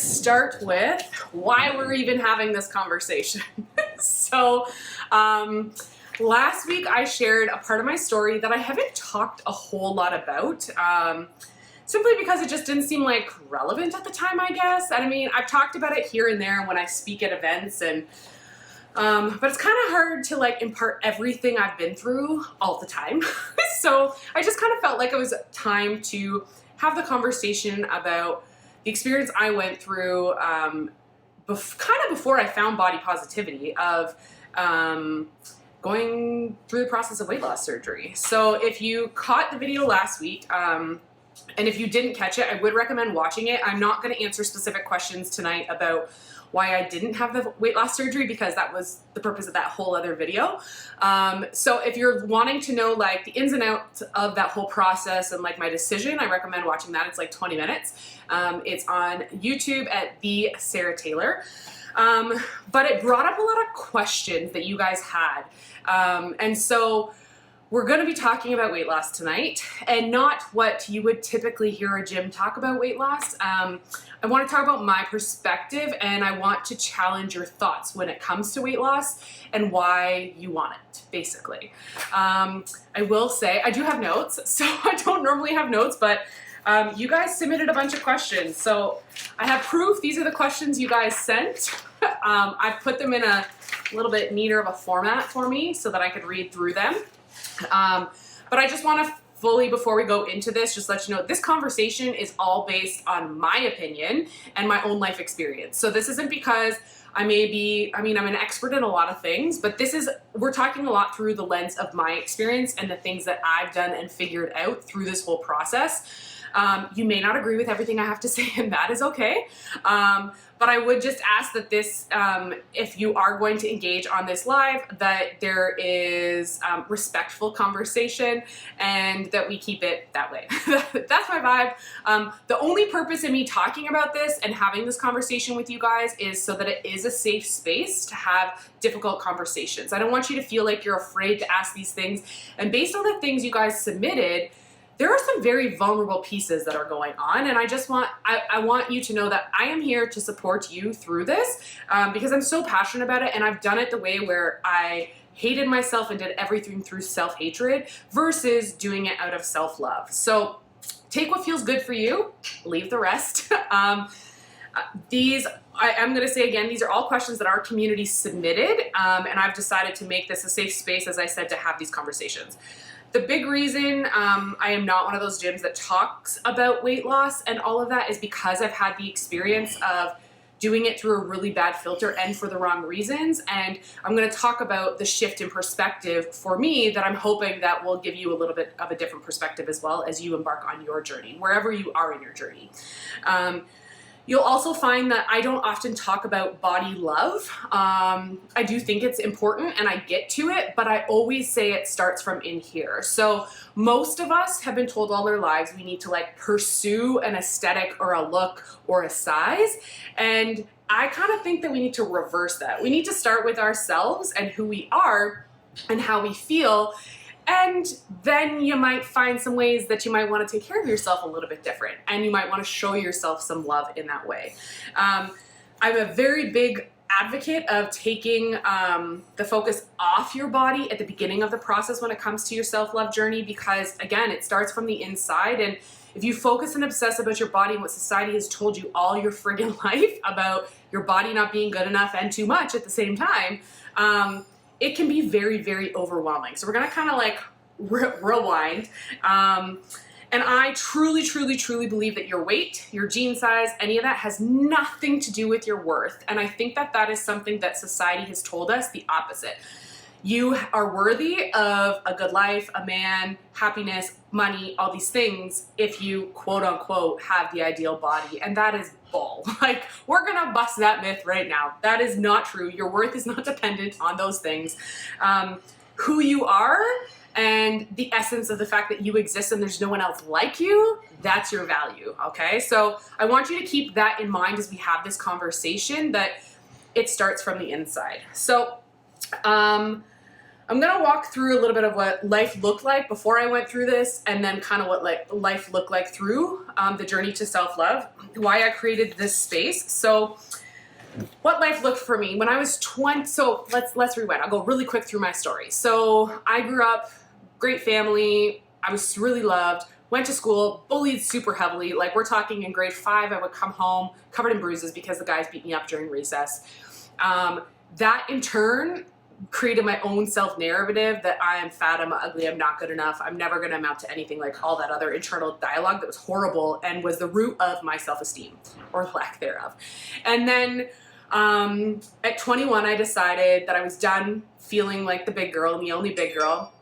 start with why we're even having this conversation. So, last week I shared a part of my story that I haven't talked a whole lot about, simply because it just didn't seem like relevant at the time, I guess. And I mean, I've talked about it here and there when I speak at events, and but it's kind of hard to like impart everything I've been through all the time. So I just kind of felt like it was time to have the conversation about the experience I went through kind of before I found body positivity, of going through the process of weight loss surgery. So if you caught the video last week, and if you didn't catch it, I would recommend watching it. I'm not going to answer specific questions tonight about why I didn't have the weight loss surgery, because that was the purpose of that whole other video. So if you're wanting to know like the ins and outs of that whole process and like my decision, I recommend watching that. It's like 20 minutes. It's on YouTube at the Sarah Taylor. But it brought up a lot of questions that you guys had. And so we're going to be talking about weight loss tonight, and not what you would typically hear a gym talk about weight loss. I want to talk about my perspective, and I want to challenge your thoughts when it comes to weight loss and why you want it, basically. I will say I do have notes, so I don't normally have notes, but you guys submitted a bunch of questions. So I have proof. These are the questions you guys sent. I've put them in a little bit neater of a format for me so that I could read through them. But I just want to fully, before we go into this, just let you know this conversation is all based on my opinion and my own life experience. So this isn't because I'm an expert in a lot of things, but we're talking a lot through the lens of my experience and the things that I've done and figured out through this whole process. You may not agree with everything I have to say, and that is okay. But I would just ask that this, if you are going to engage on this live, that there is respectful conversation and that we keep it that way. That's my vibe. The only purpose in me talking about this and having this conversation with you guys is so that it is a safe space to have difficult conversations. I don't want you to feel like you're afraid to ask these things. And based on the things you guys submitted, there are some very vulnerable pieces that are going on, and I want you to know that I am here to support you through this, because I'm so passionate about it, and I've done it the way where I hated myself and did everything through self-hatred versus doing it out of self-love. So take what feels good for you, leave the rest. I'm going to say again, these are all questions that our community submitted, and I've decided to make this a safe space, as I said, to have these conversations. The big reason I am not one of those gyms that talks about weight loss and all of that is because I've had the experience of doing it through a really bad filter and for the wrong reasons. And I'm going to talk about the shift in perspective for me that I'm hoping that will give you a little bit of a different perspective as well as you embark on your journey, wherever you are in your journey. You'll also find that I don't often talk about body love. I do think it's important and I get to it, but I always say it starts from in here. So most of us have been told all our lives we need to like pursue an aesthetic or a look or a size. And I kind of think that we need to reverse that. We need to start with ourselves and who we are and how we feel. And then you might find some ways that you might want to take care of yourself a little bit different, and you might want to show yourself some love in that way. I'm a very big advocate of taking the focus off your body at the beginning of the process when it comes to your self-love journey, because again, it starts from the inside. And if you focus and obsess about your body and what society has told you all your friggin' life about your body not being good enough and too much at the same time, it can be very, very overwhelming. So we're gonna kind of like rewind. And I truly, truly, truly believe that your weight, your jean size, any of that has nothing to do with your worth. And I think that that is something that society has told us the opposite. You are worthy of a good life, a man, happiness, money, all these things if you quote unquote have the ideal body. And that is bull. Like, we're gonna bust that myth right now. That is not true. Your worth is not dependent on those things. Who you are and the essence of the fact that you exist and there's no one else like you, that's your value, okay? So I want you to keep that in mind as we have this conversation, that it starts from the inside. So I'm going to walk through a little bit of what life looked like before I went through this, and then kind of what life looked like through the journey to self-love, why I created this space. So what life looked for me when I was 20, so let's rewind. I'll go really quick through my story. So I grew up, great family, I was really loved, went to school, bullied super heavily. Like, we're talking in grade 5, I would come home covered in bruises because the guys beat me up during recess. That in turn created my own self-narrative that I am fat, I'm ugly, I'm not good enough, I'm never going to amount to anything, like all that other internal dialogue that was horrible and was the root of my self-esteem, or lack thereof. And then at 21, I decided that I was done feeling like the big girl and the only big girl.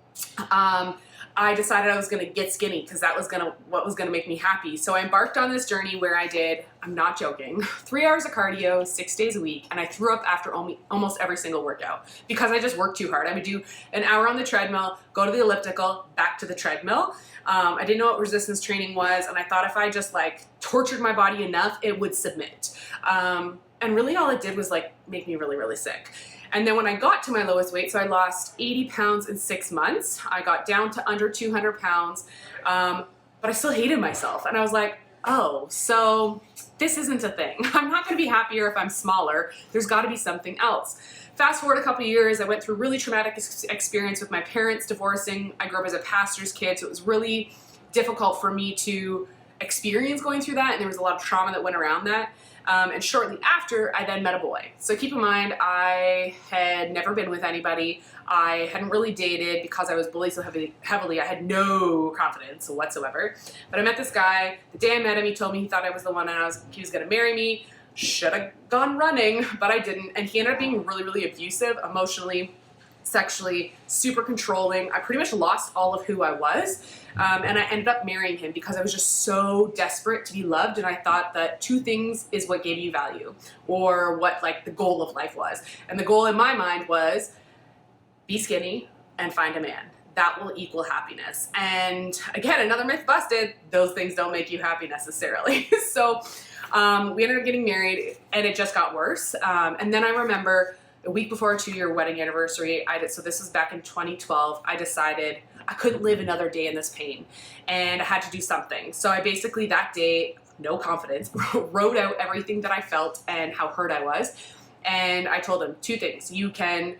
I decided I was going to get skinny because that was what was going to make me happy. So I embarked on this journey where I did, I'm not joking, 3 hours of cardio, 6 days a week, and I threw up after almost every single workout because I just worked too hard. I would do an hour on the treadmill, go to the elliptical, back to the treadmill. I didn't know what resistance training was, and I thought if I just like tortured my body enough, it would submit. And really all it did was like make me really, really sick. And then when I got to my lowest weight, so I lost 80 pounds in 6 months, I got down to under 200 pounds, but I still hated myself. And I was like, oh, so this isn't a thing. I'm not going to be happier if I'm smaller. There's got to be something else. Fast forward a couple of years, I went through a really traumatic experience with my parents divorcing. I grew up as a pastor's kid, so it was really difficult for me to experience going through that, and there was a lot of trauma that went around that. And shortly after, I then met a boy. So keep in mind, I had never been with anybody. I hadn't really dated because I was bullied so heavily. I had no confidence whatsoever. But I met this guy. The day I met him, he told me he thought I was the one, and he was going to marry me. Should have gone running, but I didn't. And he ended up being really, really abusive, emotionally, sexually, super controlling. I pretty much lost all of who I was. And I ended up marrying him because I was just so desperate to be loved, and I thought that 2 things is what gave you value, or what like the goal of life was. And the goal in my mind was be skinny and find a man. That will equal happiness. And again, another myth busted, those things don't make you happy necessarily. So we ended up getting married, and it just got worse. And then I remember a week before our 2-year wedding anniversary, so this was back in 2012, I decided I couldn't live another day in this pain, and I had to do something. So I basically that day, no confidence, wrote out everything that I felt and how hurt I was. And I told him 2 things. You can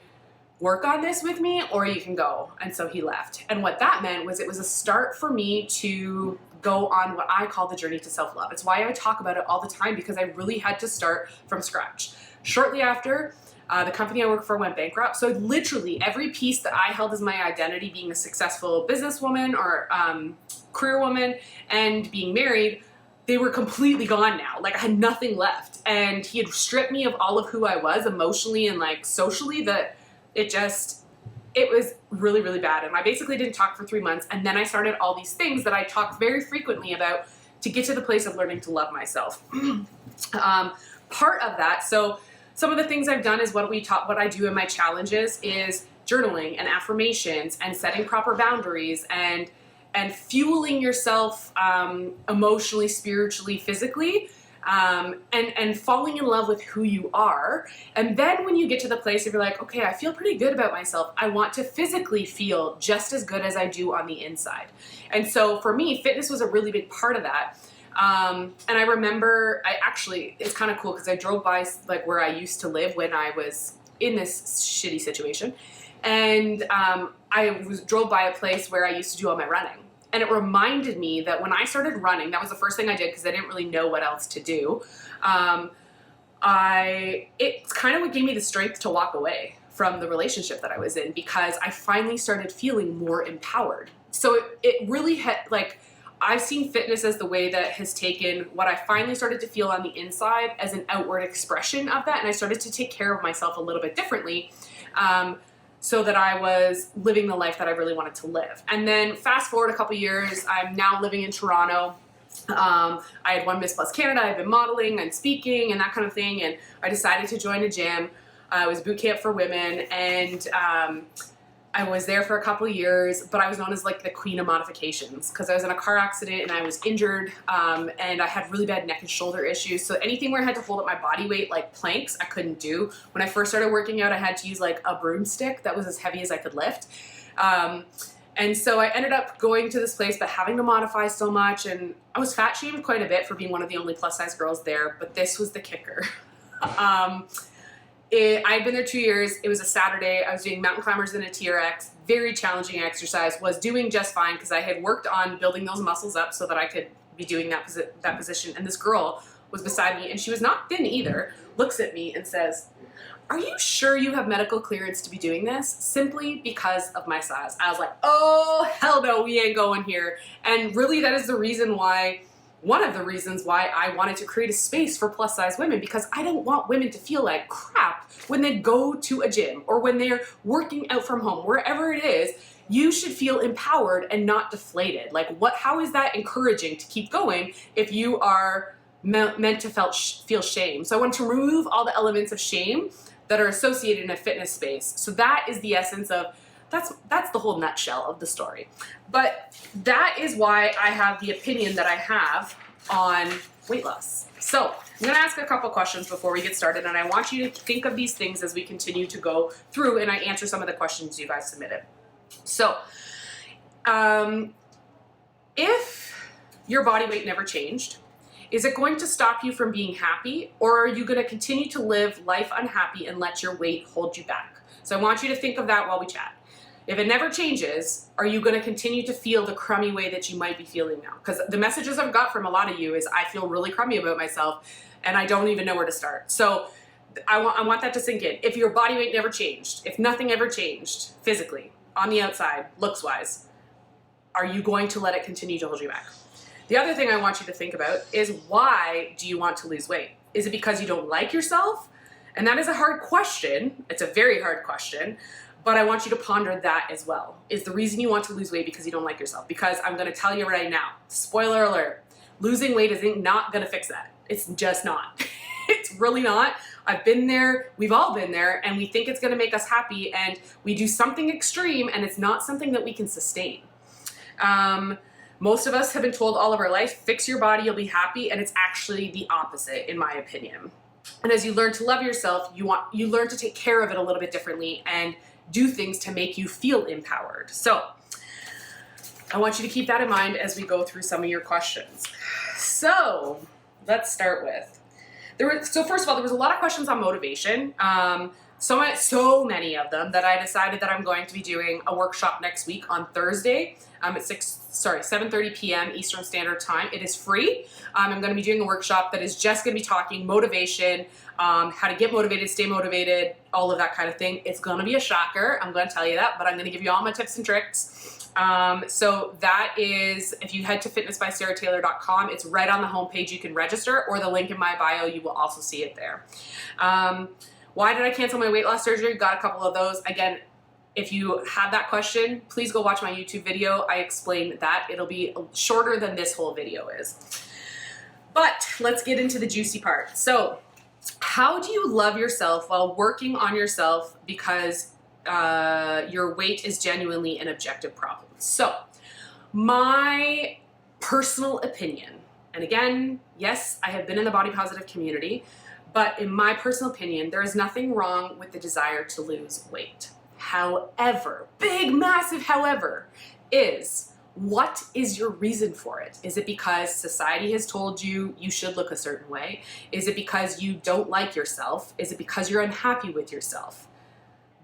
work on this with me, or you can go. And so he left. And what that meant was it was a start for me to go on what I call the journey to self-love. It's why I talk about it all the time, because I really had to start from scratch. Shortly after, the company I work for went bankrupt. So literally every piece that I held as my identity, being a successful businesswoman or career woman and being married, they were completely gone now. Like, I had nothing left. And he had stripped me of all of who I was emotionally and like socially, that it was really, really bad. And I basically didn't talk for 3 months. And then I started all these things that I talk very frequently about to get to the place of learning to love myself. Part of that, so some of the things I've done is what I do in my challenges is journaling and affirmations and setting proper boundaries and fueling yourself emotionally, spiritually, physically, and falling in love with who you are. And then when you get to the place of you're like, okay, I feel pretty good about myself, I want to physically feel just as good as I do on the inside. And so for me, fitness was a really big part of that. And I remember, it's kind of cool because I drove by like where I used to live when I was in this shitty situation. And drove by a place where I used to do all my running. And it reminded me that when I started running, that was the first thing I did because I didn't really know what else to do. It's kind of what gave me the strength to walk away from the relationship that I was in, because I finally started feeling more empowered. So it really had, like, I've seen fitness as the way that has taken what I finally started to feel on the inside as an outward expression of that. And I started to take care of myself a little bit differently, so that I was living the life that I really wanted to live. And then fast forward a couple years, I'm now living in Toronto. I had won Miss Plus Canada. I've been modeling and speaking and that kind of thing. And I decided to join a gym. It was boot camp for women. And I was there for a couple of years, but I was known as like the queen of modifications because I was in a car accident and I was injured, and I had really bad neck and shoulder issues. So anything where I had to hold up my body weight, like planks, I couldn't do. When I first started working out, I had to use like a broomstick that was as heavy as I could lift. And so I ended up going to this place, but having to modify so much, and I was fat shamed quite a bit for being one of the only plus size girls there, but this was the kicker. I'd been there 2 years. It was a Saturday. I was doing mountain climbers in a TRX, very challenging exercise, was doing just fine because I had worked on building those muscles up so that I could be doing that position. And this girl was beside me, and she was not thin either, looks at me and says, "Are you sure you have medical clearance to be doing this?" Simply because of my size. I was like, oh, hell no, we ain't going here. And really that is the reason why, one of the reasons why I wanted to create a space for plus size women, because I don't want women to feel like crap when they go to a gym or when they're working out from home, wherever it is. You should feel empowered and not deflated. Like how is that encouraging to keep going if you are meant to feel shame? So I want to remove all the elements of shame that are associated in a fitness space. So that is the essence of, that's the whole nutshell of the story. But that is why I have the opinion that I have on weight loss. So I'm gonna ask a couple questions before we get started, and I want you to think of these things as we continue to go through and I answer some of the questions you guys submitted. So, if your body weight never changed, is it going to stop you from being happy, or are you going to continue to live life unhappy and let your weight hold you back? So I want you to think of that while we chat. If it never changes, are you going to continue to feel the crummy way that you might be feeling now? Because the messages I've got from a lot of you is I feel really crummy about myself and I don't even know where to start. So I want that to sink in. If your body weight never changed, if nothing ever changed physically, on the outside, looks-wise, are you going to let it continue to hold you back? The other thing I want you to think about is, why do you want to lose weight? Is it because you don't like yourself? And that is a hard question. It's a very hard question, but I want you to ponder that as well. Is the reason you want to lose weight because you don't like yourself? Because I'm going to tell you right now, spoiler alert, losing weight is not going to fix that. It's just not. It's really not. I've been there, we've all been there, and we think it's gonna make us happy, and we do something extreme, and it's not something that we can sustain. Most of us have been told all of our life, fix your body, you'll be happy, and it's actually the opposite, in my opinion. And as you learn to love yourself, you learn to take care of it a little bit differently and do things to make you feel empowered. So I want you to keep that in mind as we go through some of your questions. So let's start with, so first of all, there was a lot of questions on motivation. So many of them that I decided that I'm going to be doing a workshop next week on Thursday at 7:30 p.m. Eastern Standard Time. It is free. I'm going to be doing a workshop that is just going to be talking motivation, how to get motivated, stay motivated, all of that kind of thing. It's going to be a shocker. I'm going to tell you that, but I'm going to give you all my tips and tricks. So that is, if you head to fitnessbysarahtaylor.com, it's right on the homepage. You can register, or the link in my bio, you will also see it there. Why did I cancel my weight loss surgery? Got a couple of those. Again, if you have that question, please go watch my YouTube video. I explain that. It'll be shorter than this whole video is. But let's get into the juicy part. So how do you love yourself while working on yourself because your weight is genuinely an objective problem? So my personal opinion, and again, yes, I have been in the body positive community, but in my personal opinion, there is nothing wrong with the desire to lose weight. However, big, massive however, is, what is your reason for it? Is it because society has told you you should look a certain way? Is it because you don't like yourself? Is it because you're unhappy with yourself?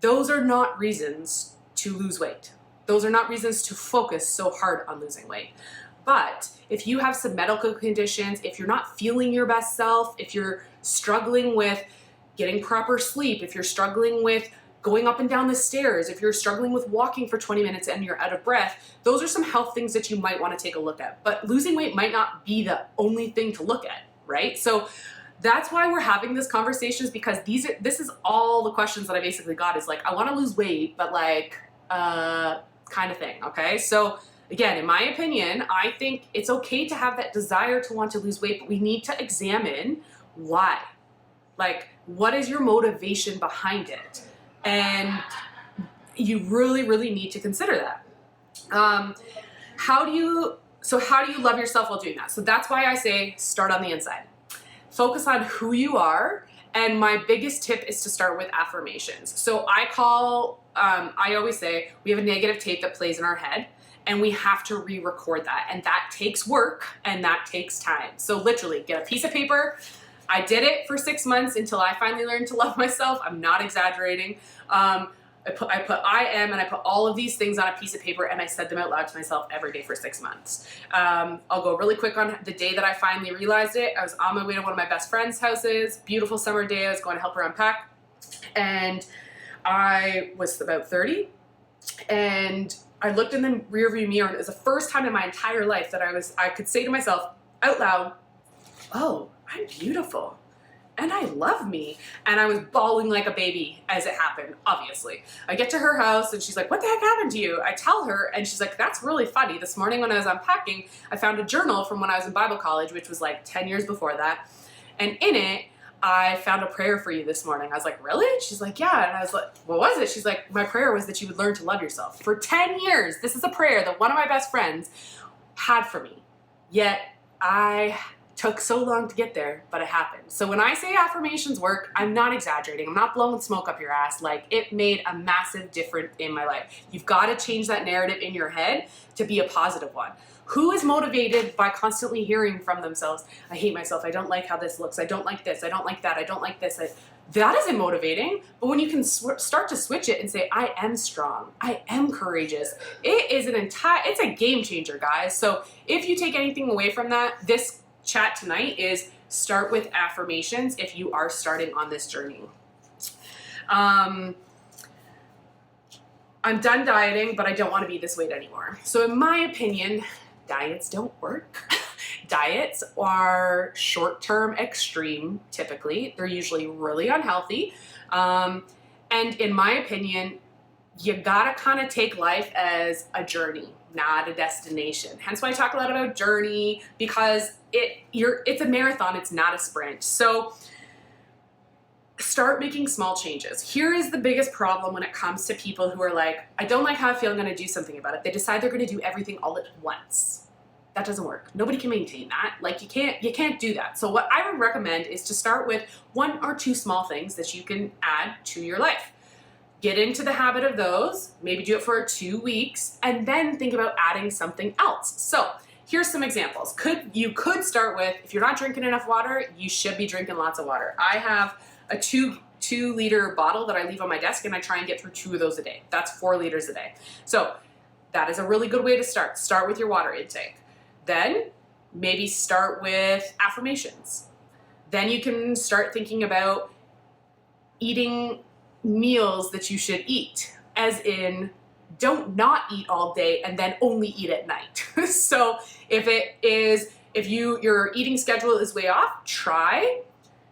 Those are not reasons to lose weight. Those are not reasons to focus so hard on losing weight. But if you have some medical conditions, if you're not feeling your best self, if you're struggling with getting proper sleep, if you're struggling with going up and down the stairs, if you're struggling with walking for 20 minutes and you're out of breath, those are some health things that you might want to take a look at. But losing weight might not be the only thing to look at, right? So that's why we're having this conversation, is because this is all the questions that I basically got, is like, I want to lose weight, but like, kind of thing, okay? So again, in my opinion, I think it's okay to have that desire to want to lose weight, but we need to examine why. Like, what is your motivation behind it? And you really, really need to consider that. How do you love yourself while doing that? So that's why I say start on the inside. Focus on who you are. And my biggest tip is to start with affirmations. So I always say we have a negative tape that plays in our head, and we have to re-record that. And that takes work and that takes time. So literally get a piece of paper. I did it for 6 months until I finally learned to love myself. I'm not exaggerating. I put I am, and I put all of these things on a piece of paper, and I said them out loud to myself every day for 6 months. I'll go really quick on the day that I finally realized it. I was on my way to one of my best friend's houses, beautiful summer day. I was going to help her unpack, and I was about 30, and I looked in the rearview mirror, and it was the first time in my entire life that I could say to myself out loud, "Oh, I'm beautiful. And I love me." And I was bawling like a baby as it happened, obviously. I get to her house and she's like, "What the heck happened to you?" I tell her and she's like, "That's really funny. This morning when I was unpacking, I found a journal from when I was in Bible college, which was like 10 years before that. And in it, I found a prayer for you this morning." I was like, "Really?" She's like, "Yeah." And I was like, "What was it?" She's like, "My prayer was that you would learn to love yourself." For 10 years, this is a prayer that one of my best friends had for me. Yet I took so long to get there, but it happened. So when I say affirmations work, I'm not exaggerating. I'm not blowing smoke up your ass. Like, it made a massive difference in my life. You've got to change that narrative in your head to be a positive one. Who is motivated by constantly hearing from themselves, "I hate myself. I don't like how this looks. I don't like this. I don't like that. I don't like this." That isn't motivating. But when you can start to switch it and say, "I am strong. I am courageous," it's a game changer, guys. So if you take anything away from that, this chat tonight is start with affirmations if you are starting on this journey. I'm done dieting, but I don't want to be this weight anymore. So in my opinion, diets don't work. Diets are short-term extreme, typically. They're usually really unhealthy. And in my opinion, you gotta kind of take life as a journey, not a destination. Hence why I talk a lot about journey, because it's a marathon, it's not a sprint. So start making small changes. Here is the biggest problem when it comes to people who are like, "I don't like how I feel, I'm gonna do something about it." They decide they're gonna do everything all at once. That doesn't work. Nobody can maintain that. Like, you can't do that. So what I would recommend is to start with 1 or 2 small things that you can add to your life. Get into the habit of those, maybe do it for 2 weeks, and then think about adding something else. So here's some examples. You could start with, if you're not drinking enough water, you should be drinking lots of water. I have a 2-liter bottle that I leave on my desk, and I try and get through 2 of those a day. That's 4 liters a day. So that is a really good way to start. Start with your water intake. Then maybe start with affirmations. Then you can start thinking about eating meals that you should eat, as in, don't not eat all day and then only eat at night. So if your eating schedule is way off, try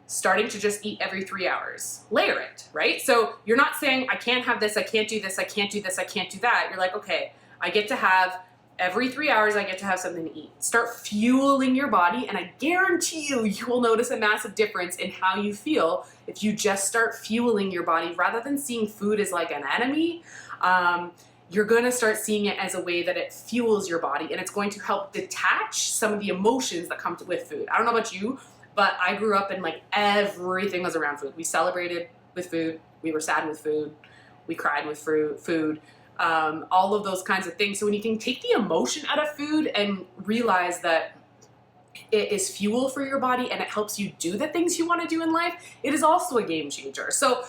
starting to just eat every 3 hours. Layer it, right? So you're not saying, "I can't have this, I can't do this, I can't do this, I can't do that." You're like, "Okay, I get to have every 3 hours, I get to have something to eat." Start fueling your body, and I guarantee you will notice a massive difference in how you feel if you just start fueling your body rather than seeing food as like an enemy. You're going to start seeing it as a way that it fuels your body, and it's going to help detach some of the emotions that come with food. I don't know about you, but I grew up in like everything was around food. We celebrated with food. We were sad with food. We cried with food. All of those kinds of things. So when you can take the emotion out of food and realize that it is fuel for your body and it helps you do the things you want to do in life, it is also a game changer. So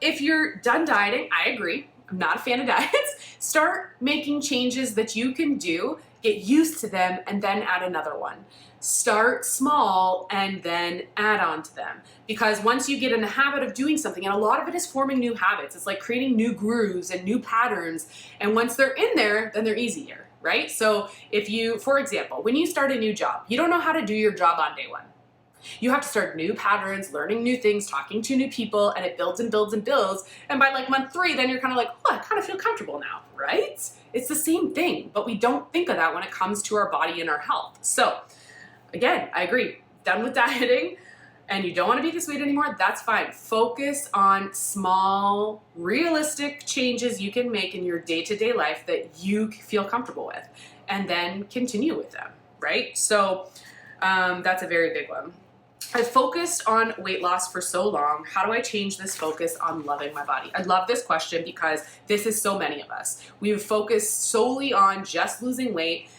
if you're done dieting, I agree. I'm not a fan of diets. Start making changes that you can do, get used to them, and then add another one. Start small and then add on to them. Because once you get in the habit of doing something, and a lot of it is forming new habits, it's like creating new grooves and new patterns. And once they're in there, then they're easier, right? So for example, when you start a new job, you don't know how to do your job on day 1. You have to start new patterns, learning new things, talking to new people, and it builds and builds and builds. And by like month 3, then you're kind of like, "Oh, I kind of feel comfortable now," right? It's the same thing, but we don't think of that when it comes to our body and our health. So again, I agree. Done with dieting and you don't want to be this weight anymore, that's fine. Focus on small, realistic changes you can make in your day-to-day life that you feel comfortable with, and then continue with them, right? So that's a very big one. I've focused on weight loss for so long. How do I change this focus on loving my body? I love this question because this is so many of us. We've focused solely on just losing weight,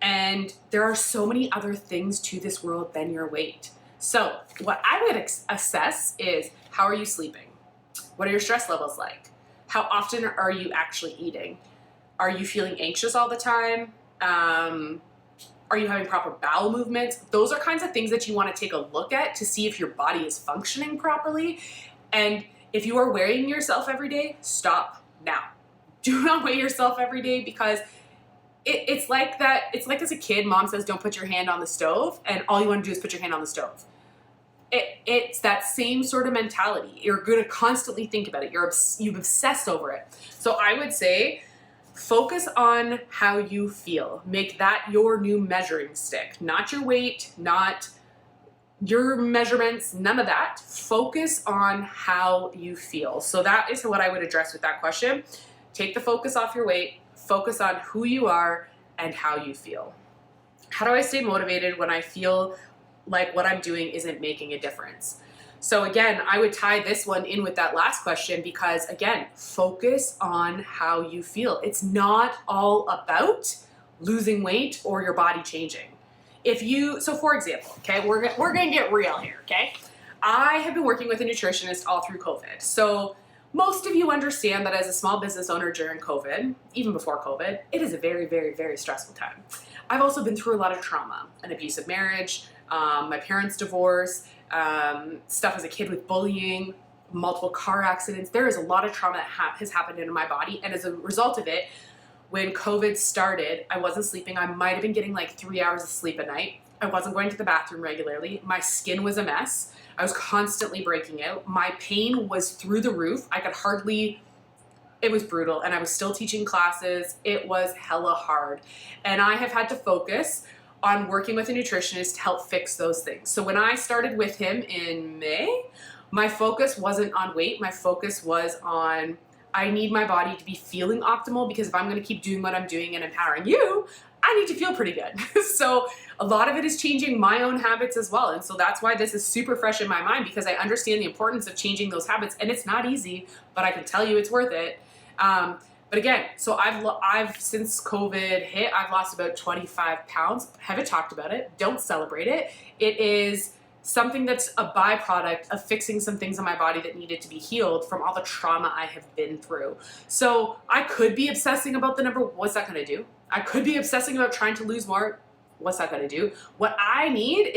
and there are so many other things to this world than your weight. So what I would assess is, how are you sleeping? What are your stress levels like? How often are you actually eating? Are you feeling anxious all the time? Are you having proper bowel movements? Those are kinds of things that you want to take a look at to see if your body is functioning properly. And if you are weighing yourself every day, stop now. Do not weigh yourself every day, because it's like that. It's like as a kid, mom says, don't put your hand on the stove, and all you want to do is put your hand on the stove. It's that same sort of mentality. You're going to constantly think about it. You obsess over it. So I would say, focus on how you feel. Make that your new measuring stick. Not your weight, not your measurements, none of that. Focus on how you feel. So that is what I would address with that question. Take the focus off your weight, focus on who you are and how you feel. How do I stay motivated when I feel like what I'm doing isn't making a difference? So again, I would tie this one in with that last question, because again, focus on how you feel. It's not all about losing weight or your body changing. So for example, okay, we're gonna get real here, okay? I have been working with a nutritionist all through COVID. So most of you understand that as a small business owner during COVID, even before COVID, it is a very, very, very stressful time. I've also been through a lot of trauma, an abusive marriage, my parents' divorce, stuff as a kid with bullying, multiple car accidents. There is a lot of trauma that has happened in my body. And as a result of it, when COVID started, I wasn't sleeping. I might have been getting like 3 hours of sleep a night. I wasn't going to the bathroom regularly. My skin was a mess. I was constantly breaking out. My pain was through the roof. It was brutal. And I was still teaching classes. It was hella hard. And I have had to focus on working with a nutritionist to help fix those things. So when I started with him in May, my focus wasn't on weight. My focus was on, I need my body to be feeling optimal, because if I'm gonna keep doing what I'm doing and empowering you, I need to feel pretty good. So a lot of it is changing my own habits as well. And so that's why this is super fresh in my mind, because I understand the importance of changing those habits. And it's not easy, but I can tell you it's worth it. But again, so I've since COVID hit, I've lost about 25 pounds. Haven't talked about it. Don't celebrate it. It is something that's a byproduct of fixing some things in my body that needed to be healed from all the trauma I have been through. So I could be obsessing about the number. What's that going to do? I could be obsessing about trying to lose more. What's that going to do? What I need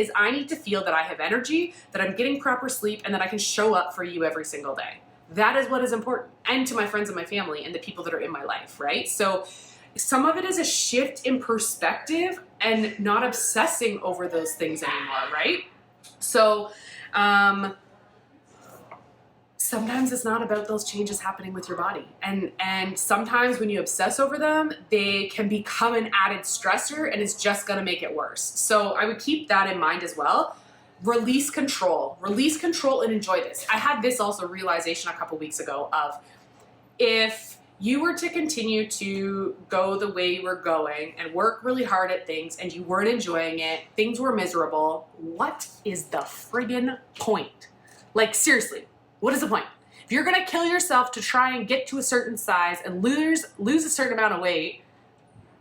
to feel that I have energy, that I'm getting proper sleep, and that I can show up for you every single day. That is what is important, and to my friends and my family and the people that are in my life, right? So some of it is a shift in perspective and not obsessing over those things anymore, right? So sometimes it's not about those changes happening with your body. And sometimes when you obsess over them, they can become an added stressor, and it's just gonna make it worse. So I would keep that in mind as well. Release control and enjoy this. I had this also realization a couple weeks ago of, if you were to continue to go the way you were going and work really hard at things and you weren't enjoying it, things were miserable, what is the friggin' point? Like seriously, what is the point? If you're gonna kill yourself to try and get to a certain size and lose a certain amount of weight,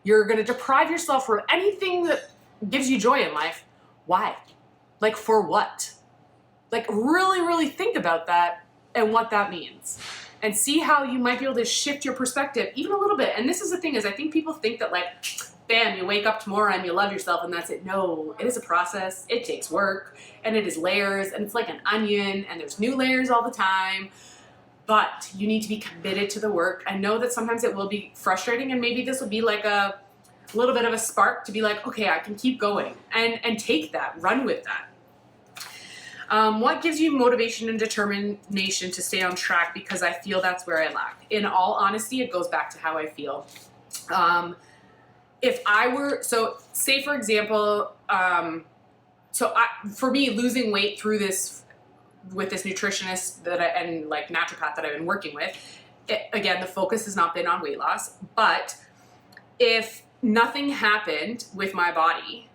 you're gonna deprive yourself from anything that gives you joy in life. Why? Like for what? Like really, really think about that and what that means, and see how you might be able to shift your perspective even a little bit. And this is the thing, is I think people think that like, bam, you wake up tomorrow and you love yourself and that's it. No, it is a process. It takes work, and it is layers, and it's like an onion, and there's new layers all the time. But you need to be committed to the work. I know that sometimes it will be frustrating, and maybe this will be like a little bit of a spark to be like, okay, I can keep going, and take that, run with that. What gives you motivation and determination to stay on track? Because I feel that's where I lack. In all honesty, it goes back to how I feel. Say for example, for me, losing weight through this with this nutritionist and like naturopath that I've been working with, again, the focus has not been on weight loss, but if nothing happened with my body,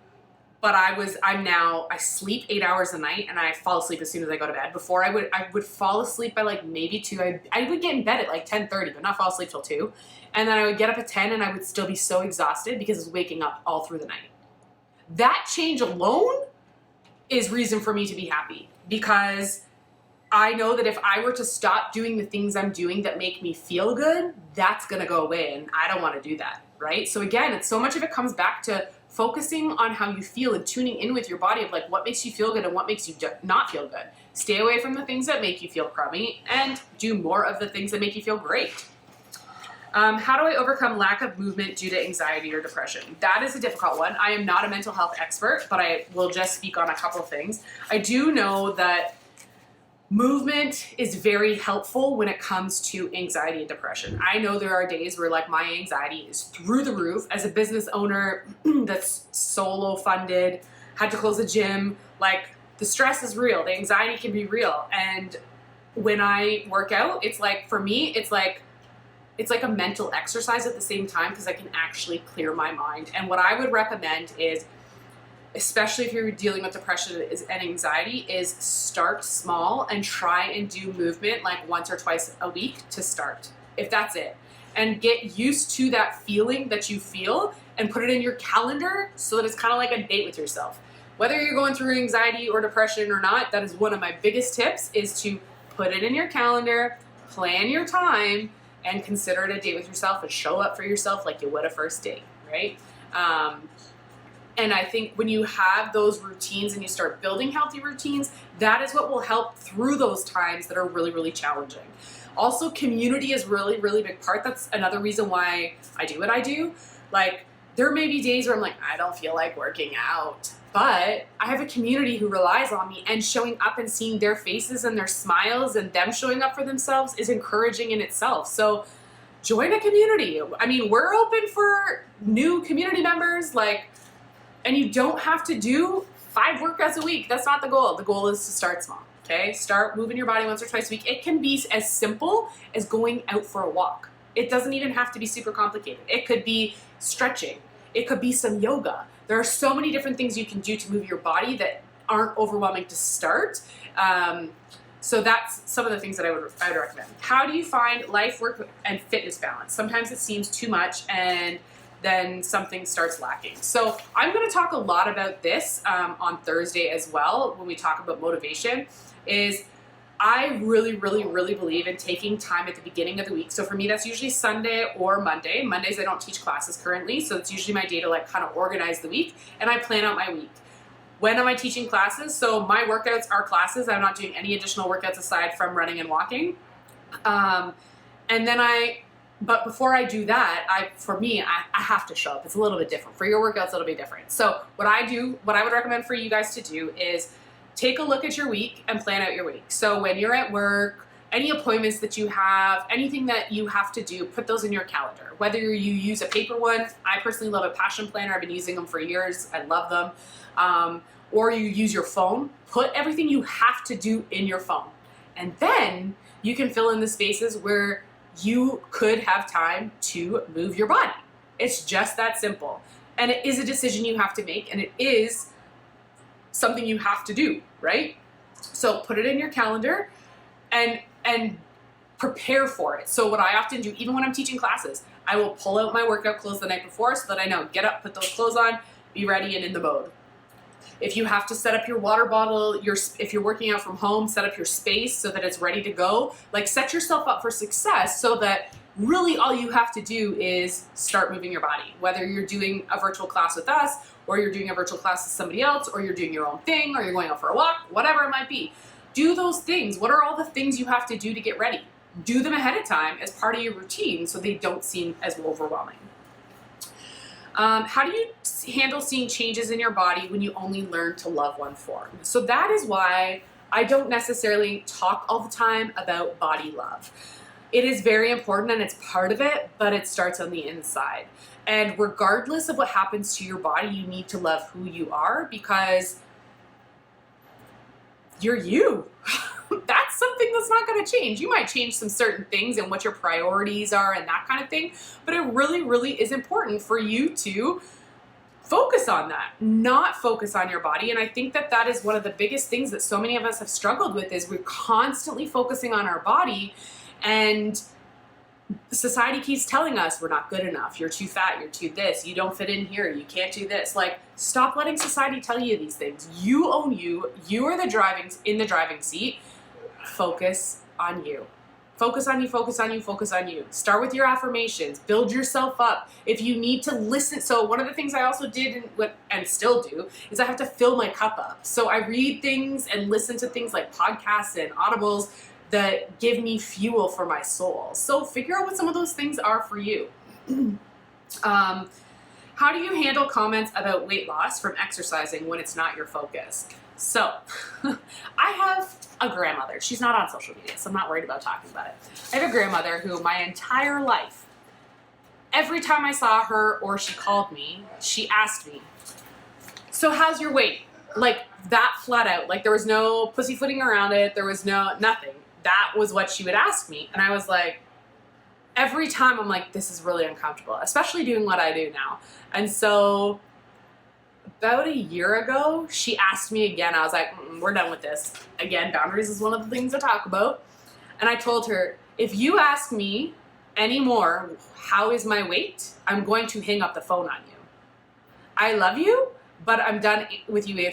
but I sleep 8 hours a night and I fall asleep as soon as I go to bed. Before I would fall asleep by like maybe 2. I would get in bed at like 10:30, but not fall asleep till 2. And then I would get up at 10 and I would still be so exhausted because I was waking up all through the night. That change alone is reason for me to be happy, because I know that if I were to stop doing the things I'm doing that make me feel good, that's going to go away, and I don't want to do that, right? So again, it's so much of it comes back to focusing on how you feel and tuning in with your body of like what makes you feel good and what makes you not feel good. Stay away from the things that make you feel crummy and do more of the things that make you feel great. How do I overcome lack of movement due to anxiety or depression? That is a difficult one. I am not a mental health expert, but I will just speak on a couple things. I do know that movement is very helpful when it comes to anxiety and depression. I know there are days where like my anxiety is through the roof. As a business owner that's solo funded, had to close a gym, like the stress is real. The anxiety can be real. And when I work out, it's like, for me, it's like a mental exercise at the same time, because I can actually clear my mind. And what I would recommend is, especially if you're dealing with depression and anxiety, is start small and try and do movement like once or twice a week to start, if that's it. And get used to that feeling that you feel and put it in your calendar so that it's kind of like a date with yourself. Whether you're going through anxiety or depression or not, that is one of my biggest tips, is to put it in your calendar, plan your time, and consider it a date with yourself and show up for yourself like you would a first date, right? And I think when you have those routines and you start building healthy routines, that is what will help through those times that are really, really challenging. Also, community is really, really big part. That's another reason why I do what I do. Like, there may be days where I'm like, I don't feel like working out, but I have a community who relies on me, and showing up and seeing their faces and their smiles and them showing up for themselves is encouraging in itself. So join a community. I mean, we're open for new community members, and you don't have to do 5 workouts a week. That's not the goal. The goal is to start small, okay? Start moving your body once or twice a week. It can be as simple as going out for a walk. It doesn't even have to be super complicated. It could be stretching. It could be some yoga. There are so many different things you can do to move your body that aren't overwhelming to start. So that's some of the things that I would recommend. How do you find life, work, and fitness balance? Sometimes it seems too much, and then something starts lacking. So I'm going to talk a lot about this on Thursday as well when we talk about motivation. Is I really, really, really believe in taking time at the beginning of the week. So for me, that's usually Sunday or Monday. Mondays, I don't teach classes currently, so it's usually my day to kind of organize the week, and I plan out my week. When am I teaching classes? So my workouts are classes. I'm not doing any additional workouts aside from running and walking. But before I do that, I have to show up. It's a little bit different. For your workouts, it'll be different. So what I would recommend for you guys to do is take a look at your week and plan out your week. So when you're at work, any appointments that you have, anything that you have to do, put those in your calendar. Whether you use a paper one, I personally love a passion planner. I've been using them for years. I love them. Or you use your phone, put everything you have to do in your phone. And then you can fill in the spaces where you could have time to move your body. It's just that simple. And it is a decision you have to make, and it is something you have to do, right? So put it in your calendar and prepare for it. So what I often do, even when I'm teaching classes, I will pull out my workout clothes the night before so that I know, get up, put those clothes on, be ready and in the mode. If you have to set up your water bottle, if you're working out from home, set up your space so that it's ready to go. Set yourself up for success so that really all you have to do is start moving your body. Whether you're doing a virtual class with us, or you're doing a virtual class with somebody else, or you're doing your own thing, or you're going out for a walk, whatever it might be. Do those things. What are all the things you have to do to get ready? Do them ahead of time as part of your routine so they don't seem as overwhelming. How do you handle seeing changes in your body when you only learn to love one form? So that is why I don't necessarily talk all the time about body love. It is very important and it's part of it, but it starts on the inside. And regardless of what happens to your body, you need to love who you are, because you're you. that's something that's not going to change. You might change some certain things and what your priorities are and that kind of thing, but it really, really is important for you to focus on that, not focus on your body. And I think that that is one of the biggest things that so many of us have struggled with, is we're constantly focusing on our body, and society keeps telling us we're not good enough, you're too fat, you're too this, you don't fit in here, you can't do this. Like, stop letting society tell you these things. You own you. You are in the driving seat. Focus on you. Focus on you, focus on you, focus on you. Start with your affirmations. Build yourself up. If you need to listen. So one of the things I also did and still do is I have to fill my cup up. So I read things and listen to things like podcasts and audibles that give me fuel for my soul. So figure out what some of those things are for you. How do you handle comments about weight loss from exercising when it's not your focus? So I have a grandmother. She's not on social media, so I'm not worried about talking about it. I have a grandmother who my entire life, every time I saw her or she called me, she asked me, so how's your weight? Like, that flat out. Like, there was no pussyfooting around it. There was nothing. That was what she would ask me. And I was like, every time I'm like, this is really uncomfortable, especially doing what I do now. And so about a year ago, she asked me again. I was like, we're done with this. Again, boundaries is one of the things to talk about. And I told her, if you ask me anymore, how is my weight? I'm going to hang up the phone on you. I love you, but I'm done with you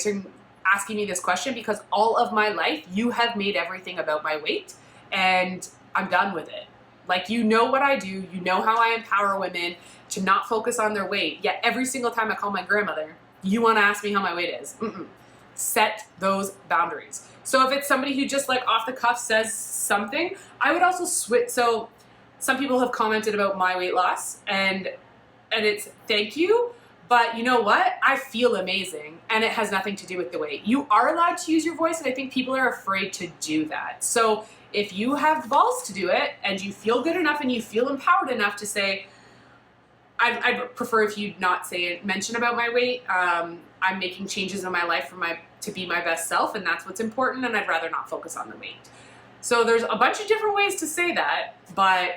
asking me this question, because all of my life you have made everything about my weight, and I'm done with it. Like, you know what I do, you know how I empower women to not focus on their weight, yet every single time I call my grandmother, you want to ask me how my weight is. Set those boundaries. So if it's somebody who just like off the cuff says something, I would also switch. So some people have commented about my weight loss, and it's thank you. But you know what? I feel amazing, and it has nothing to do with the weight. You are allowed to use your voice, and I think people are afraid to do that. So if you have the balls to do it, and you feel good enough, and you feel empowered enough to say, I'd prefer if you not mention about my weight. I'm making changes in my life to be my best self, and that's what's important, and I'd rather not focus on the weight. So there's a bunch of different ways to say that, but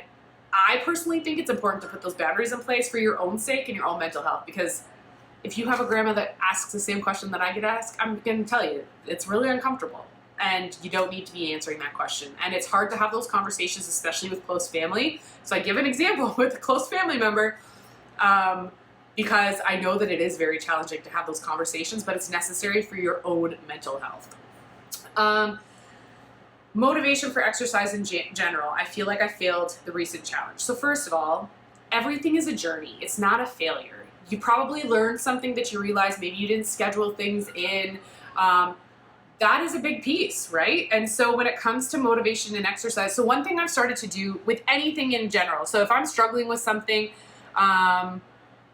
I personally think it's important to put those boundaries in place for your own sake and your own mental health, because if you have a grandma that asks the same question that I get asked, I'm going to tell you, it's really uncomfortable, and you don't need to be answering that question. And it's hard to have those conversations, especially with close family. So I give an example with a close family member, because I know that it is very challenging to have those conversations, but it's necessary for your own mental health. Motivation for exercise in general. I feel like I failed the recent challenge. So first of all, everything is a journey. It's not a failure. You probably learned something that you realized maybe you didn't schedule things in. That is a big piece, right? And so when it comes to motivation and exercise, so one thing I've started to do with anything in general, so if I'm struggling with something, I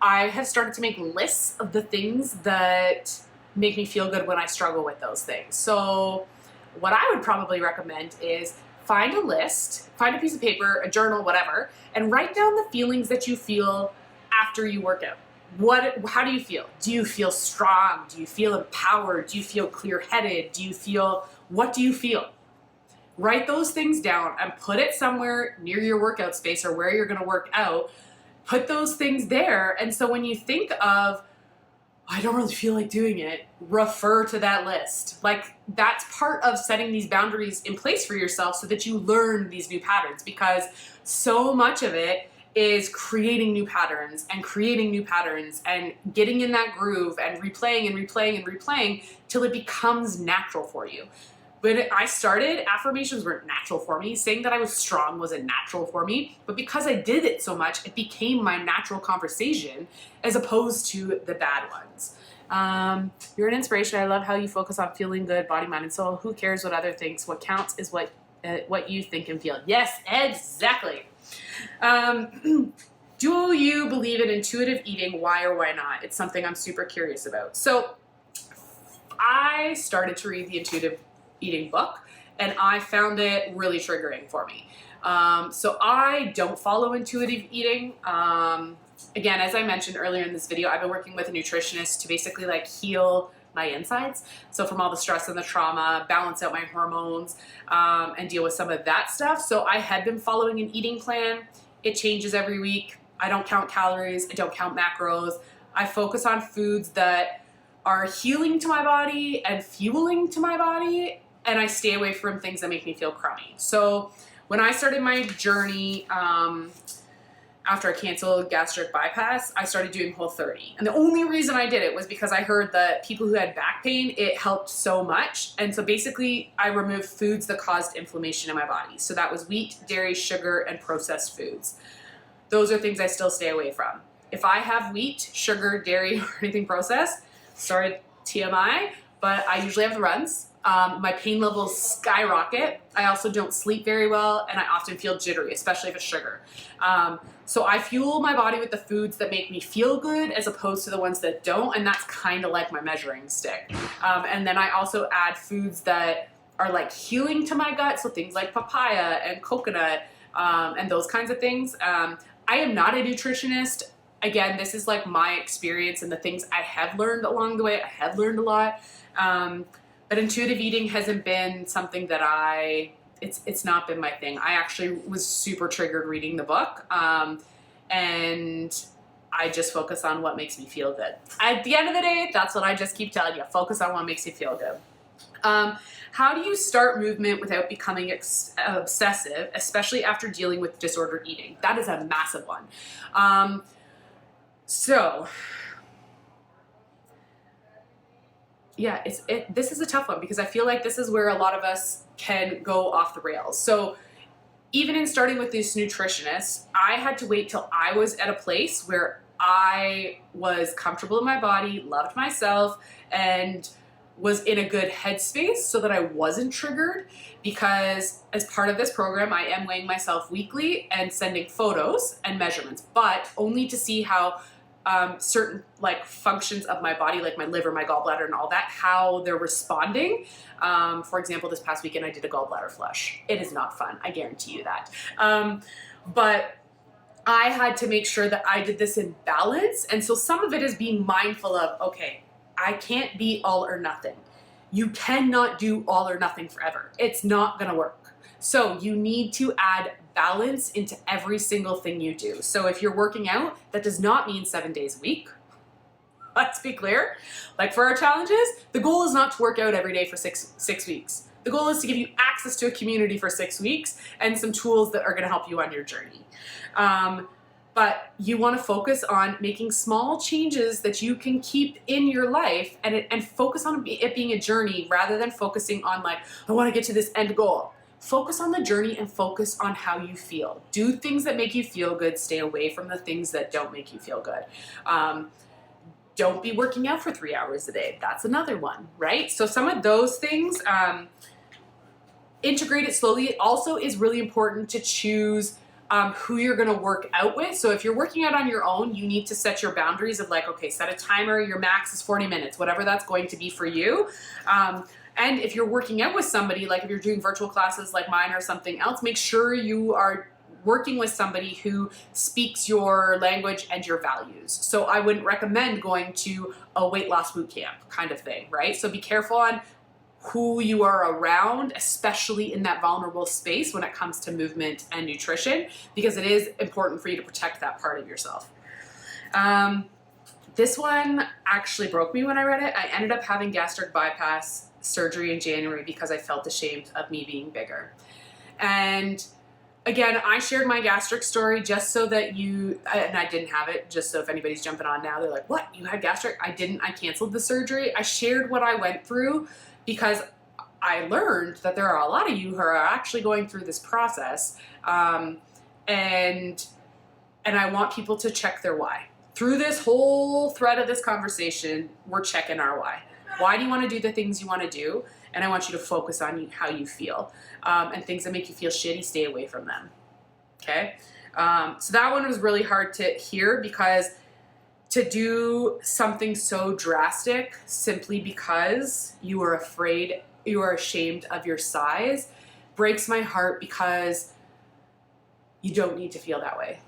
have started to make lists of the things that make me feel good when I struggle with those things. So what I would probably recommend is find a list, find a piece of paper, a journal, whatever, and write down the feelings that you feel after you work out. How do you feel? Do you feel strong? Do you feel empowered? Do you feel clear-headed? What do you feel? Write those things down and put it somewhere near your workout space or where you're going to work out. Put those things there, and so when you think of, I don't really feel like doing it, refer to that list. Like, that's part of setting these boundaries in place for yourself so that you learn these new patterns, because so much of it is creating new patterns and getting in that groove and replaying till it becomes natural for you. When I started, affirmations weren't natural for me. Saying that I was strong wasn't natural for me. But because I did it so much, it became my natural conversation as opposed to the bad ones. You're an inspiration. I love how you focus on feeling good, body, mind, and soul. Who cares what other thinks? What counts is what you think and feel. Yes, exactly. Do you believe in intuitive eating? Why or why not? It's something I'm super curious about. So I started to read the intuitive eating book, and I found it really triggering for me. So I don't follow intuitive eating. Again, as I mentioned earlier in this video, I've been working with a nutritionist to basically like heal my insides. So from all the stress and the trauma, balance out my hormones, and deal with some of that stuff. So I had been following an eating plan. It changes every week. I don't count calories. I don't count macros. I focus on foods that are healing to my body and fueling to my body, and I stay away from things that make me feel crummy. So when I started my journey, after I canceled gastric bypass, I started doing Whole30. And the only reason I did it was because I heard that people who had back pain, it helped so much. And so basically I removed foods that caused inflammation in my body. So that was wheat, dairy, sugar, and processed foods. Those are things I still stay away from. If I have wheat, sugar, dairy, or anything processed, sorry, TMI, but I usually have the runs. My pain levels skyrocket. I also don't sleep very well, and I often feel jittery, especially if it's sugar. So I fuel my body with the foods that make me feel good as opposed to the ones that don't, and that's kind of like my measuring stick. And then I also add foods that are like healing to my gut, so things like papaya and coconut, and those kinds of things. I am not a nutritionist. Again, this is like my experience and the things I have learned along the way. I have learned a lot. But intuitive eating hasn't been something that it's not been my thing. I actually was super triggered reading the book. And I just focus on what makes me feel good. At the end of the day, that's what I just keep telling you. Focus on what makes you feel good. How do you start movement without becoming obsessive, especially after dealing with disordered eating? That is a massive one. Yeah, this is a tough one because I feel like this is where a lot of us can go off the rails. So even in starting with this nutritionist, I had to wait till I was at a place where I was comfortable in my body, loved myself, and was in a good headspace so that I wasn't triggered, because as part of this program, I am weighing myself weekly and sending photos and measurements, but only to see how certain like functions of my body, like my liver, my gallbladder, and all that, how they're responding. For example, this past weekend I did a gallbladder flush. It is not fun, I guarantee you that. But I had to make sure that I did this in balance. And so some of it is being mindful of, okay, I can't be all or nothing. You cannot do all or nothing forever. It's not gonna work. So you need to add balance into every single thing you do. So if you're working out, that does not mean 7 days a week. Let's be clear. Like for our challenges, the goal is not to work out every day for six weeks. The goal is to give you access to a community for 6 weeks and some tools that are gonna help you on your journey. But you want to focus on making small changes that you can keep in your life, and focus on it being a journey rather than focusing on like, I want to get to this end goal. Focus on the journey and focus on how you feel. Do things that make you feel good. Stay away from the things that don't make you feel good. Don't be working out for 3 hours a day. That's another one, right? So some of those things, integrate it slowly. It also is really important to choose who you're going to work out with. So if you're working out on your own, you need to set your boundaries of like, okay, set a timer, your max is 40 minutes, whatever that's going to be for you. And if you're working out with somebody, like if you're doing virtual classes like mine or something else, make sure you are working with somebody who speaks your language and your values. So I wouldn't recommend going to a weight loss boot camp kind of thing, right? So be careful on who you are around, especially in that vulnerable space when it comes to movement and nutrition, because it is important for you to protect that part of yourself. This one actually broke me when I read it. I ended up having gastric bypass surgery in January because I felt ashamed of me being bigger. And again, I shared my gastric story just so that and I didn't have it, just so if anybody's jumping on now, they're like, what, you had gastric? I didn't, I canceled the surgery. I shared what I went through because I learned that there are a lot of you who are actually going through this process, and I want people to check their why. Through this whole thread of this conversation, we're checking our why. Why do you want to do the things you want to do? And I want you to focus on how you feel, and things that make you feel shitty, stay away from them, okay? So that one was really hard to hear, because to do something so drastic simply because you are afraid, you are ashamed of your size, breaks my heart, because you don't need to feel that way.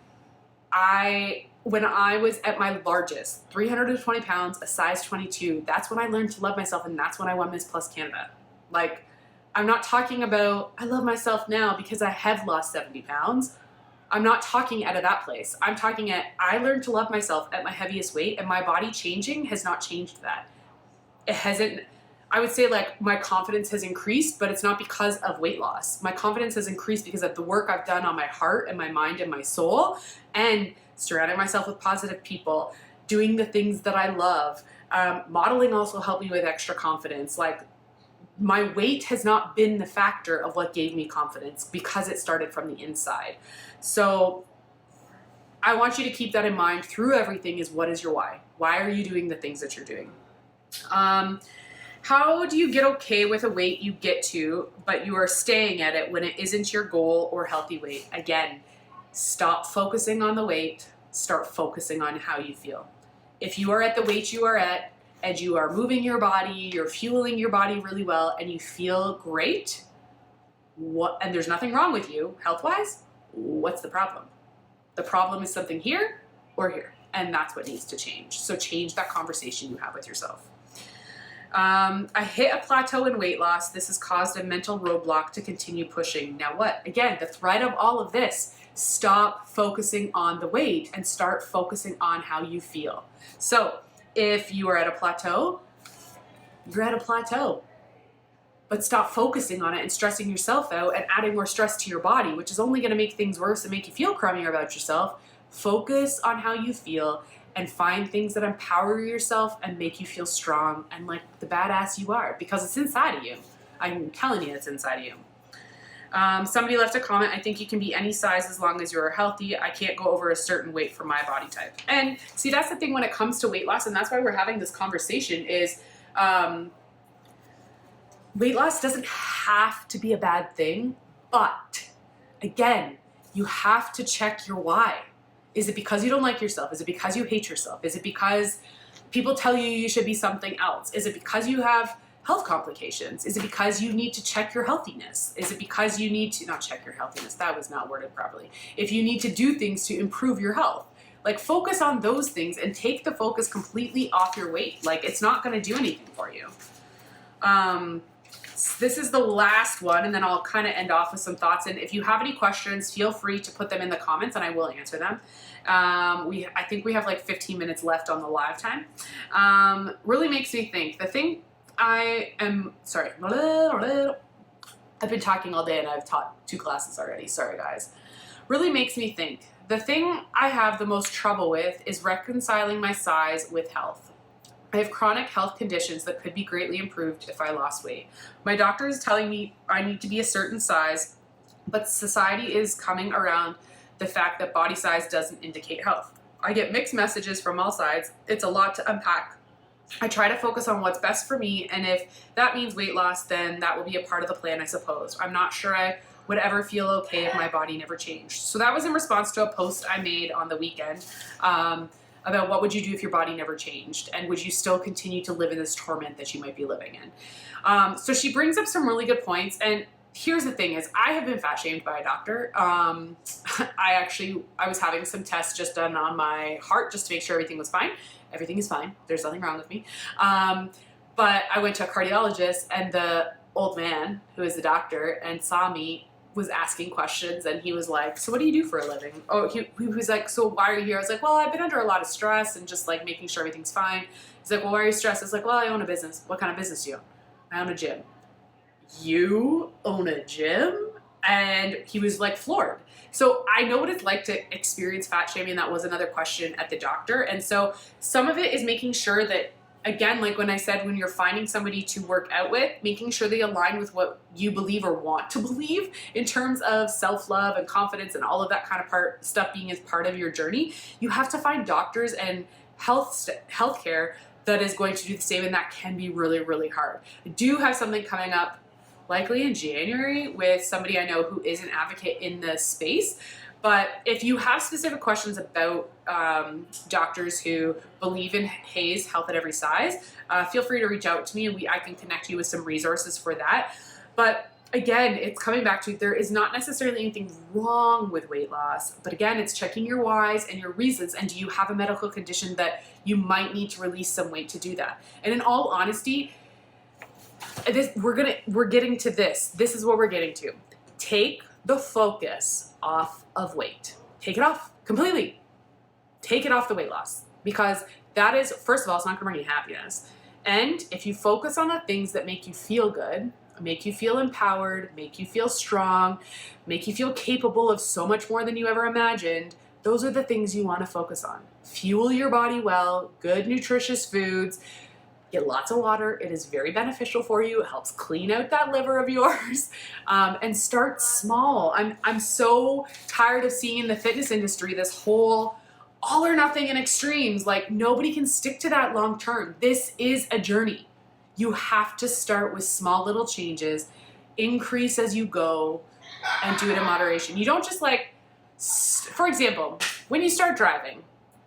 when I was at my largest, 320 pounds, a size 22, that's when I learned to love myself, and that's when I won Miss Plus Canada. Like, I'm not talking about I love myself now because I have lost 70 pounds. I'm not talking out of that place. I'm talking at I learned to love myself at my heaviest weight, and my body changing has not changed that. It hasn't. I would say like my confidence has increased, but it's not because of weight loss. My confidence has increased because of the work I've done on my heart and my mind and my soul, and surrounding myself with positive people, doing the things that I love. Modeling also helped me with extra confidence. Like, my weight has not been the factor of what gave me confidence because it started from the inside. So I want you to keep that in mind through everything. Is what is your why? Why are you doing the things that you're doing? How do you get okay with a weight you get to, but you are staying at it when it isn't your goal or healthy weight? Again, stop focusing on the weight, start focusing on how you feel. If you are at the weight you are at, and you are moving your body, you're fueling your body really well, and you feel great, and there's nothing wrong with you health-wise, what's the problem? The problem is something here or here, and that's what needs to change. So change that conversation you have with yourself. I hit a plateau in weight loss. This has caused a mental roadblock to continue pushing. Now what? Again, the thread of all of this, stop focusing on the weight and start focusing on how you feel. So if you are at a plateau, you're at a plateau. But stop focusing on it and stressing yourself out and adding more stress to your body, which is only going to make things worse and make you feel crummier about yourself. Focus on how you feel and find things that empower yourself and make you feel strong and like the badass you are, because it's inside of you. I'm telling you, it's inside of you. Somebody left a comment, I think you can be any size as long as you're healthy. I can't go over a certain weight for my body type. And see, that's the thing when it comes to weight loss, and that's why we're having this conversation, is weight loss doesn't have to be a bad thing, but again, you have to check your why. Is it because you don't like yourself? Is it because you hate yourself? Is it because people tell you you should be something else? Is it because you have health complications? Is it because you need to check your healthiness? Is it because you need to not check your healthiness? That was not worded properly. If you need to do things to improve your health, like focus on those things and take the focus completely off your weight. Like, it's not going to do anything for you. This is the last one, and then I'll kind of end off with some thoughts. And if you have any questions, feel free to put them in the comments and I will answer them. I think we have like 15 minutes left on the live time. Really makes me think. The thing sorry, I've been talking all day and I've taught 2 classes already. Sorry, guys. Really makes me think. The thing I have the most trouble with is reconciling my size with health. I have chronic health conditions that could be greatly improved if I lost weight. My doctor is telling me I need to be a certain size, but society is coming around the fact that body size doesn't indicate health. I get mixed messages from all sides. It's a lot to unpack. I try to focus on what's best for me, and if that means weight loss, then that will be a part of the plan, I suppose. I'm not sure I would ever feel okay if my body never changed. So that was in response to a post I made on the weekend about what would you do if your body never changed, and would you still continue to live in this torment that you might be living in. So she brings up some really good points, and here's the thing is I have been fat shamed by a doctor. I was having some tests just done on my heart just to make sure everything was fine. Everything is fine. There's nothing wrong with me. But I went to a cardiologist, and the old man who is the doctor and saw me was asking questions, and he was like, so what do you do for a living? Oh, he was like, so why are you here? I was like, well, I've been under a lot of stress and just like making sure everything's fine. He's like, well, why are you stressed? I was like, well, I own a business. What kind of business do you own? I own a gym. You own a gym? And he was like floored. So I know what it's like to experience fat shaming. That was another question at the doctor. And so some of it is making sure that, again, like when I said, when you're finding somebody to work out with, making sure they align with what you believe or want to believe in terms of self-love and confidence and all of that kind of stuff being as part of your journey. You have to find doctors and healthcare that is going to do the same, and that can be really, really hard. I do have something coming up likely in January with somebody I know who is an advocate in the space. But if you have specific questions about doctors who believe in HAES, health at every size, feel free to reach out to me, and I can connect you with some resources for that. But again, it's coming back to, there is not necessarily anything wrong with weight loss, but again, it's checking your whys and your reasons. And do you have a medical condition that you might need to release some weight to do that? And in all honesty, we're getting to this. This is what we're getting to. Take the focus off of weight. Take it off completely. Take it off the weight loss, because that is, first of all, it's not gonna bring you happiness. And if you focus on the things that make you feel good, make you feel empowered, make you feel strong, make you feel capable of so much more than you ever imagined, those are the things you want to focus on. Fuel your body well, good nutritious foods, get lots of water. It is very beneficial for you. It helps clean out that liver of yours, and start small. I'm so tired of seeing in the fitness industry this whole all or nothing and extremes. Like, nobody can stick to that long term. This is a journey. You have to start with small little changes, increase as you go, and do it in moderation. You don't just like, for example, when you start driving,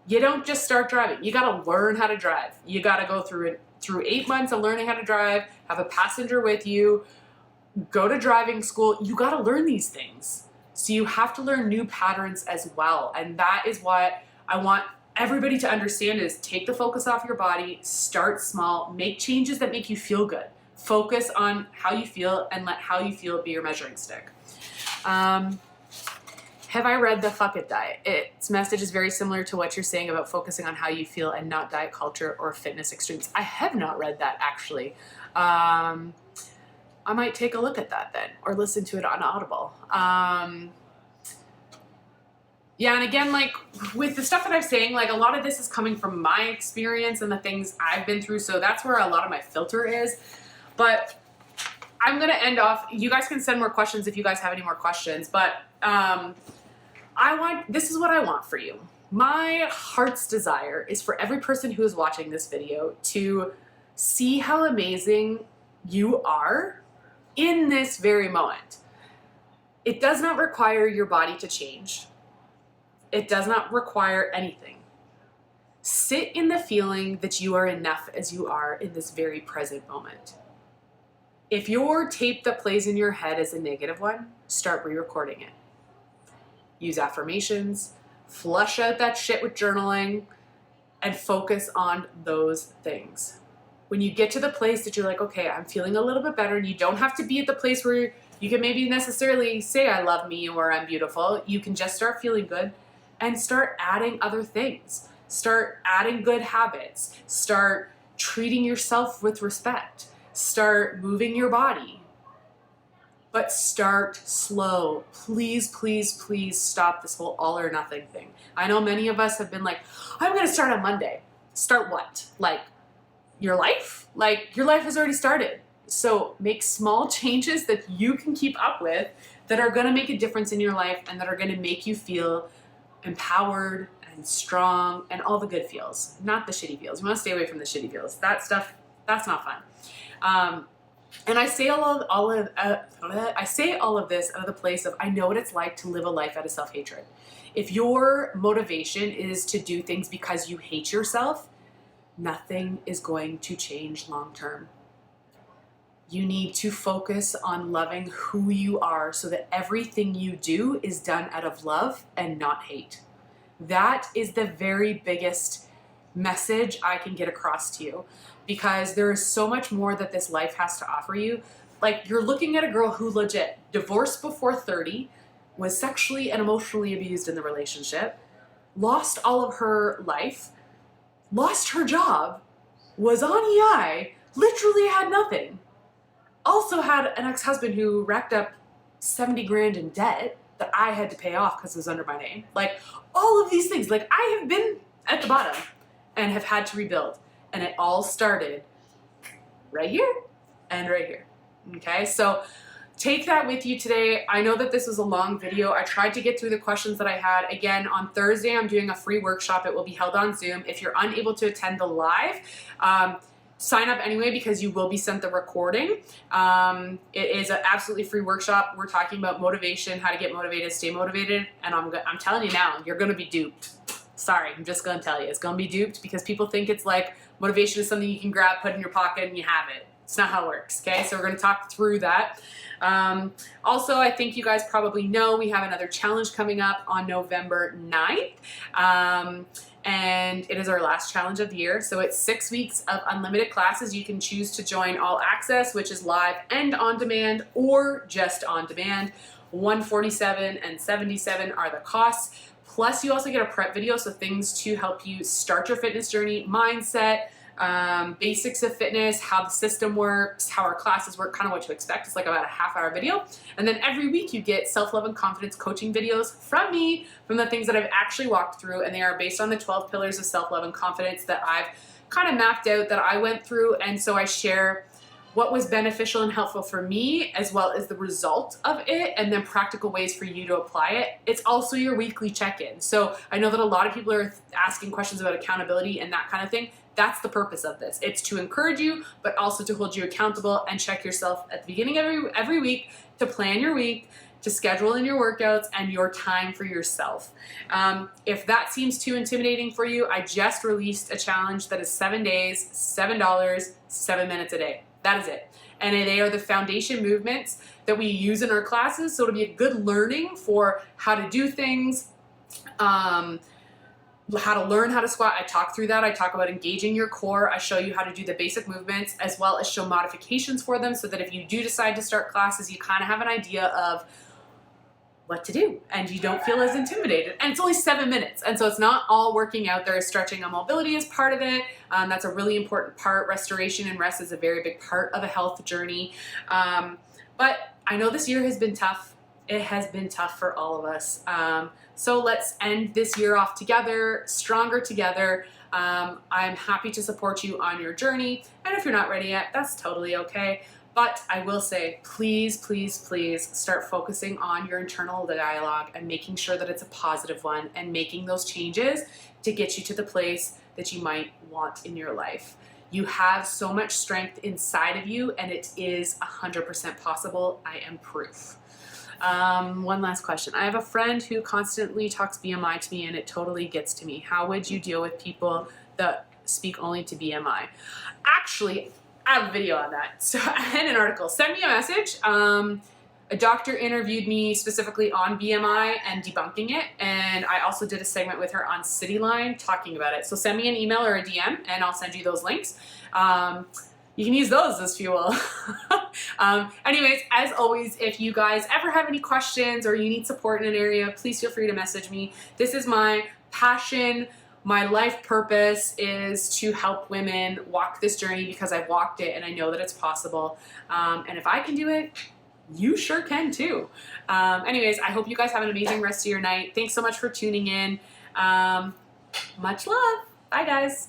you don't just start driving. You got to learn how to drive. You got to go through 8 months of learning how to drive, have a passenger with you, go to driving school. You got to learn these things. So you have to learn new patterns as well. And that is what I want everybody to understand, is take the focus off your body, start small, make changes that make you feel good. Focus on how you feel and let how you feel be your measuring stick. Have I read The Fuck It Diet? Its message is very similar to what you're saying about focusing on how you feel and not diet culture or fitness extremes. I have not read that, actually. I might take a look at that then, or listen to it on Audible. Yeah, and again, like with the stuff that I'm saying, like a lot of this is coming from my experience and the things I've been through, so that's where a lot of my filter is. But I'm gonna end off. You guys can send more questions if you guys have any more questions, but this is what I want for you. My heart's desire is for every person who is watching this video to see how amazing you are in this very moment. It does not require your body to change. It does not require anything. Sit in the feeling that you are enough as you are in this very present moment. If your tape that plays in your head is a negative one, start re-recording it. Use affirmations, flush out that shit with journaling, and focus on those things. When you get to the place that you're like, okay, I'm feeling a little bit better, and you don't have to be at the place where you can maybe necessarily say I love me or I'm beautiful. You can just start feeling good and start adding other things. Start adding good habits. Start treating yourself with respect. Start moving your body. But start slow. Please, please, please stop this whole all or nothing thing. I know many of us have been like, I'm gonna start on Monday. Start what? Like your life? Like your life has already started. So make small changes that you can keep up with that are gonna make a difference in your life and that are gonna make you feel empowered and strong and all the good feels, not the shitty feels. You want to stay away from the shitty feels. That stuff, that's not fun. And I say all of this out of the place of I know what it's like to live a life out of self-hatred. If your motivation is to do things because you hate yourself, nothing is going to change long term. You need to focus on loving who you are so that everything you do is done out of love and not hate. That is the very biggest message I can get across to you, because there is so much more that this life has to offer you. Like, you're looking at a girl who legit divorced before 30, was sexually and emotionally abused in the relationship, lost all of her life, lost her job, was on EI, literally had nothing. Also had an ex-husband who racked up 70 grand in debt that I had to pay off because it was under my name. Like, all of these things. Like, I have been at the bottom and have had to rebuild. And it all started right here and right here. Okay, so take that with you today. I know that this was a long video. I tried to get through the questions that I had. Again, on Thursday, I'm doing a free workshop. It will be held on Zoom. If you're unable to attend the live, sign up anyway, because you will be sent the recording. It is an absolutely free workshop. We're talking about motivation, how to get motivated, stay motivated, and I'm telling you now, you're gonna be duped. Sorry, I'm just gonna tell you, it's gonna be duped, because people think it's like motivation is something you can grab, put in your pocket, and you have it. It's not how it works, okay? So we're gonna talk through that. Also, I think you guys probably know we have another challenge coming up on November 9th. And it is our last challenge of the year. So it's 6 weeks of unlimited classes. You can choose to join all access, which is live and on demand, or just on demand. $147 and $77 are the costs. Plus you also get a prep video, so things to help you start your fitness journey, mindset, basics of fitness, how the system works, how our classes work, kind of what to expect. It's like about a half-hour video. And then every week you get self-love and confidence coaching videos from me, from the things that I've actually walked through, and they are based on the 12 pillars of self-love and confidence that I've kind of mapped out, that I went through. And so I share what was beneficial and helpful for me, as well as the result of it, and then practical ways for you to apply it. It's also your weekly check-in. So I know that a lot of people are asking questions about accountability and that kind of thing. That's the purpose of this. It's to encourage you, but also to hold you accountable and check yourself at the beginning of every week, to plan your week, to schedule in your workouts and your time for yourself. If that seems too intimidating for you, I just released a challenge that is 7 days, $7, 7 minutes a day. That is it. And they are the foundation movements that we use in our classes. So it'll be a good learning for how to do things, how to learn how to squat. I talk through that. I talk about engaging your core. I show you how to do the basic movements, as well as show modifications for them, so that if you do decide to start classes, you kind of have an idea of what to do and you don't feel as intimidated. And it's only 7 minutes. And so it's not all working out. There is stretching and mobility as part of it. That's a really important part. Restoration and rest is a very big part of a health journey. But I know this year has been tough. It has been tough for all of us. So let's end this year off together, stronger together. I'm happy to support you on your journey. And if you're not ready yet, that's totally okay. But I will say, please, please, please start focusing on your internal dialogue and making sure that it's a positive one, and making those changes to get you to the place that you might want in your life. You have so much strength inside of you, and it is 100% possible. I am proof. One last question. I have a friend who constantly talks BMI to me, and it totally gets to me. How would you deal with people that speak only to BMI? Actually, I have a video on that. So I had an article. Send me a message. A doctor interviewed me specifically on BMI and debunking it. And I also did a segment with her on Cityline talking about it. So send me an email or a DM and I'll send you those links. You can use those as fuel. Anyways, as always, if you guys ever have any questions or you need support in an area, please feel free to message me. This is my passion. My life purpose is to help women walk this journey, because I've walked it and I know that it's possible. And if I can do it, you sure can too. Anyways, I hope you guys have an amazing rest of your night. Thanks so much for tuning in. Much love. Bye, guys.